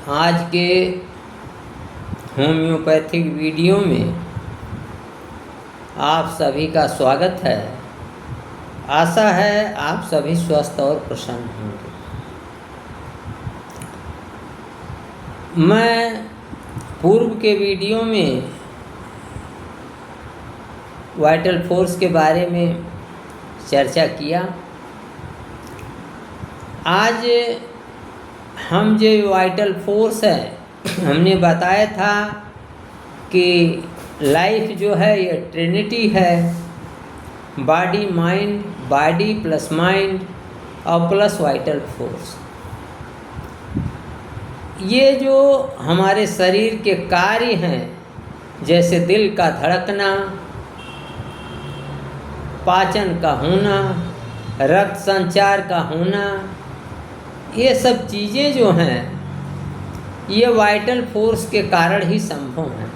आज के homeopathic video में आप सभी का स्वागत है। आशा है आप सभी स्वस्थ और प्रसन्न होंगे। मैं पूर्व के वीडियो में वाइटल फोर्स के बारे में चर्चा किया। आज हम जो वाइटल फोर्स है, हमने बताया था कि लाइफ जो है ये ट्रिनिटी है, body mind, body plus mind और प्लस वाइटल फोर्स। ये जो हमारे शरीर के कार्य हैं, जैसे दिल का धड़कना, पाचन का होना, रक्त संचार का होना, ये सब चीज़ें जो हैं ये वाइटल फोर्स के कारण ही संभव हैं।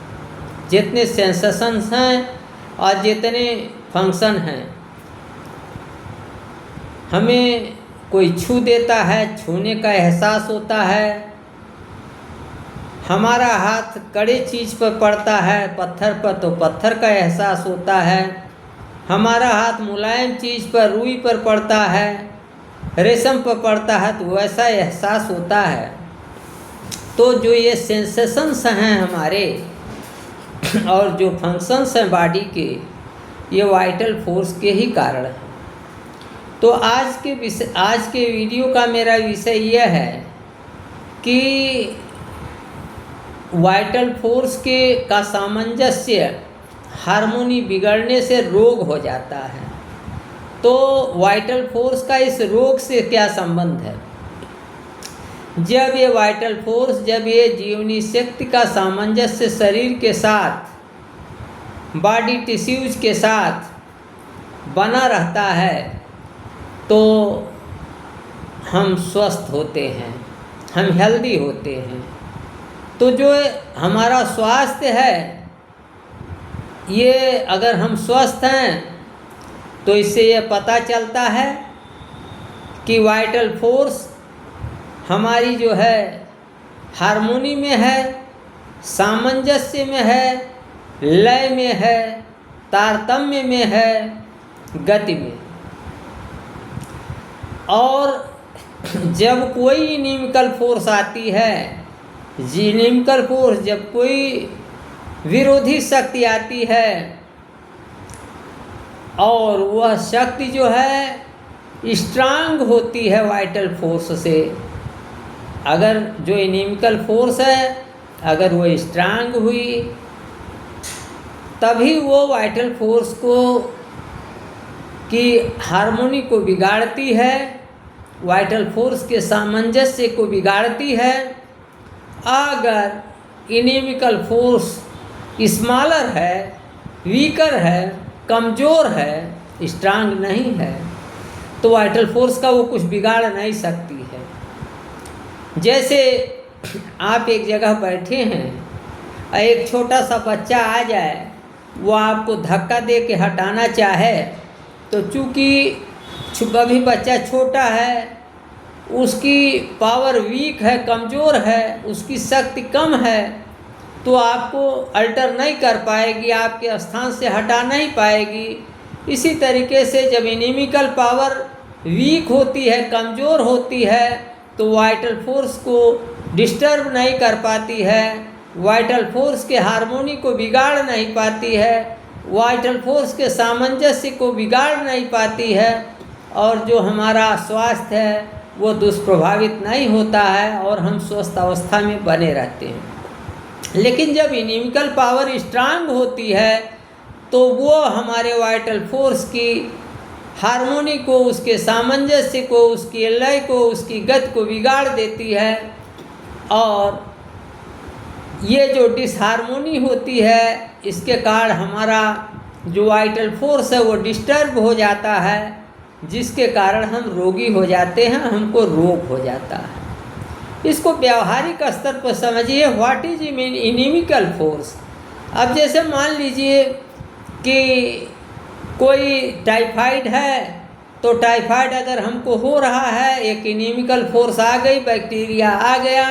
जितने सेंसेशंस हैं और जितने फंक्शन हैं, हमें कोई छू देता है, छूने का एहसास होता है। हमारा हाथ कड़े चीज़ पर पड़ता है, पत्थर पर, तो पत्थर का एहसास होता है। हमारा हाथ मुलायम चीज़ पर, रुई पर पड़ता है, रेशम पर पड़ता है, तो वैसा एहसास होता है। तो जो ये सेंसेशंस हैं हमारे और जो फंक्शंस हैं बॉडी के, ये वाइटल फोर्स के ही कारण हैं। तो आज के वीडियो का मेरा विषय यह है कि वाइटल फोर्स का सामंजस्य, हार्मोनी बिगड़ने से रोग हो जाता है। तो वाइटल फोर्स का इस रोग से क्या संबंध है? जब ये वाइटल फोर्स, जब ये जीवनी शक्ति का सामंजस्य शरीर के साथ, बॉडी टिश्यूज के साथ बना रहता है, तो हम स्वस्थ होते हैं, हम हेल्दी होते हैं। तो जो हमारा स्वास्थ्य है, ये अगर हम स्वस्थ हैं तो इससे ये पता चलता है कि वाइटल फोर्स हमारी जो है हार्मोनी में है, सामंजस्य में है, लय में है, तारतम्य में है, गति में। और जब कोई इनिमिकल फोर्स आती है, इनिमिकल फोर्स, जब कोई विरोधी शक्ति आती है और वह शक्ति जो है स्ट्रांग होती है वाइटल फोर्स से, अगर जो इनिमिकल फोर्स है अगर वो स्ट्रांग हुई, तभी वो वाइटल फोर्स की हार्मोनी को बिगाड़ती है, वाइटल फोर्स के सामंजस्य को बिगाड़ती है। अगर इनिमिकल फोर्स स्मॉलर है, वीकर है, कमज़ोर है, स्ट्रांग नहीं है, तो वाइटल फोर्स का वो कुछ बिगाड़ नहीं सकती है। जैसे आप एक जगह बैठे हैं, एक छोटा सा बच्चा आ जाए, वो आपको धक्का दे के हटाना चाहे, तो चूँकि अभी बच्चा छोटा है, उसकी पावर वीक है, कमज़ोर है, उसकी शक्ति कम है, तो आपको अल्टर नहीं कर पाएगी, आपके स्थान से हटा नहीं पाएगी। इसी तरीके से जब इनिमिकल पावर वीक होती है, कमज़ोर होती है, तो वाइटल फोर्स को डिस्टर्ब नहीं कर पाती है, वाइटल फोर्स के हार्मोनी को बिगाड़ नहीं पाती है, वाइटल फोर्स के सामंजस्य को बिगाड़ नहीं पाती है, और जो हमारा स्वास्थ्य है वो दुष्प्रभावित नहीं होता है और हम स्वस्थ अवस्था में बने रहते हैं। लेकिन जब इनिमिकल पावर स्ट्रांग होती है, तो वो हमारे वाइटल फोर्स की हार्मोनी को, उसके सामंजस्य को, उसकी लय को, उसकी गति को बिगाड़ देती है। और ये जो डिसहार्मोनी होती है, इसके कारण हमारा जो वाइटल फोर्स है वो डिस्टर्ब हो जाता है, जिसके कारण हम रोगी हो जाते हैं, हमको रोग हो जाता है। इसको व्यावहारिक स्तर पर समझिए, व्हाट इज इनिमिकल फोर्स। अब जैसे मान लीजिए कि कोई टाइफाइड है, तो टाइफाइड अगर हमको हो रहा है, एक इनिमिकल फोर्स आ गई, बैक्टीरिया आ गया,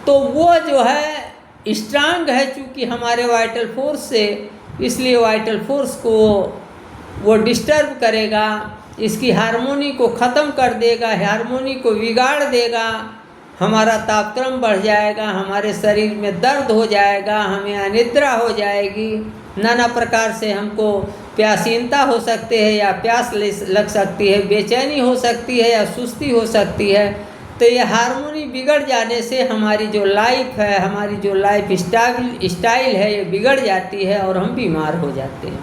तो वो जो है स्ट्रांग है चूँकि हमारे वाइटल फोर्स से, इसलिए वाइटल फोर्स को वो डिस्टर्ब करेगा, इसकी हार्मोनी को ख़त्म कर देगा, हार्मोनी को बिगाड़ देगा, हमारा तापक्रम बढ़ जाएगा, हमारे शरीर में दर्द हो जाएगा, हमें अनिद्रा हो जाएगी, नाना प्रकार से हमको प्यासीनता हो सकते है या प्यास लग सकती है, बेचैनी हो सकती है या सुस्ती हो सकती है। तो ये हार्मोनी बिगड़ जाने से हमारी जो लाइफ है, हमारी जो लाइफ स्टाइल है, ये बिगड़ जाती है और हम बीमार हो जाते हैं।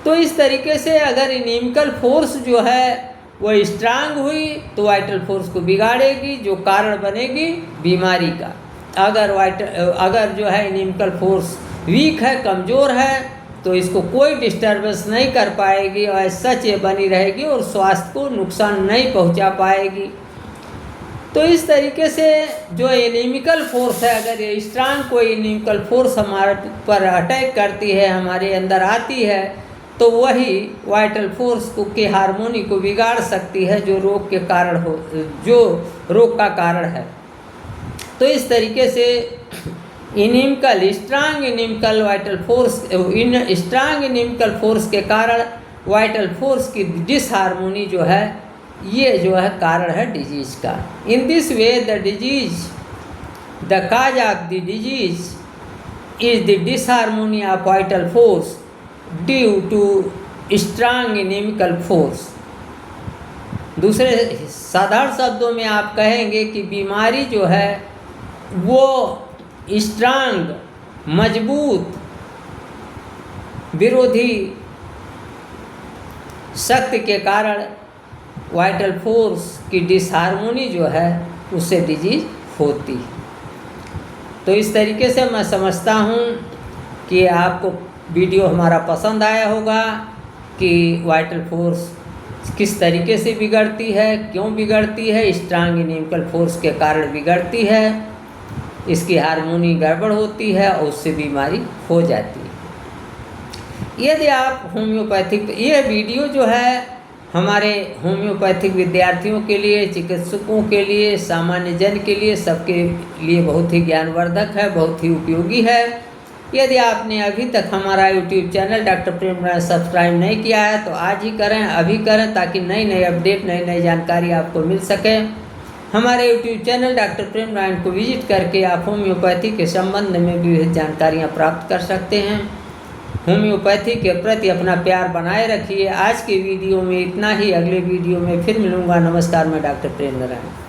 तो इस तरीके से अगर इनिमिकल फोर्स जो है वो स्ट्रांग हुई तो वाइटल फोर्स को बिगाड़ेगी, जो कारण बनेगी बीमारी का। अगर जो है इनिमिकल फोर्स वीक है, कमज़ोर है, तो इसको कोई डिस्टर्बेंस नहीं कर पाएगी और सच ये बनी रहेगी और स्वास्थ्य को नुकसान नहीं पहुंचा पाएगी। तो इस तरीके से जो इनिमिकल फोर्स है, अगर ये स्ट्रांग कोई इनिमिकल फोर्स हमारे पर अटैक करती है, हमारे अंदर आती है, तो वही वाइटल फोर्स के हार्मोनी को बिगाड़ सकती है, जो रोग के कारण हो, जो रोग का कारण है। तो इस तरीके से स्ट्रांग इनिमिकल फोर्स के कारण वाइटल फोर्स की डिसहार्मोनी जो है, ये जो है कारण है डिजीज का। In this way the cause of the disease is the disharmony of vital force due to strong inimical force. दूसरे साधारण शब्दों में आप कहेंगे कि बीमारी जो है वो स्ट्रांग, मजबूत, विरोधी शक्ति के कारण वाइटल फोर्स की डिसहार्मोनी जो है उससे डिजीज होती है। तो इस तरीके से मैं समझता हूँ कि आपको वीडियो हमारा पसंद आया होगा कि वाइटल फोर्स किस तरीके से बिगड़ती है, क्यों बिगड़ती है, स्ट्रांग इनिमिकल फोर्स के कारण बिगड़ती है, इसकी हार्मोनी गड़बड़ होती है और उससे बीमारी हो जाती है। यदि आप होम्योपैथिक, ये वीडियो जो है हमारे होम्योपैथिक विद्यार्थियों के लिए, चिकित्सकों के लिए, सामान्य जन के लिए, सबके लिए बहुत ही ज्ञानवर्धक है, बहुत ही उपयोगी है। यदि आपने अभी तक हमारा यूट्यूब चैनल डॉक्टर प्रेम नारायण सब्सक्राइब नहीं किया है तो आज ही करें, अभी करें, ताकि नई नई अपडेट, नई नई जानकारी आपको मिल सके। हमारे यूट्यूब चैनल डॉक्टर प्रेम नारायण को विजिट करके आप होम्योपैथी के संबंध में विविध जानकारियाँ प्राप्त कर सकते हैं। होम्योपैथी के प्रति अपना प्यार बनाए रखिए। आज के वीडियो में इतना ही, अगले वीडियो में फिर मिलूँगा। नमस्कार, मैं डॉक्टर प्रेम नारायण।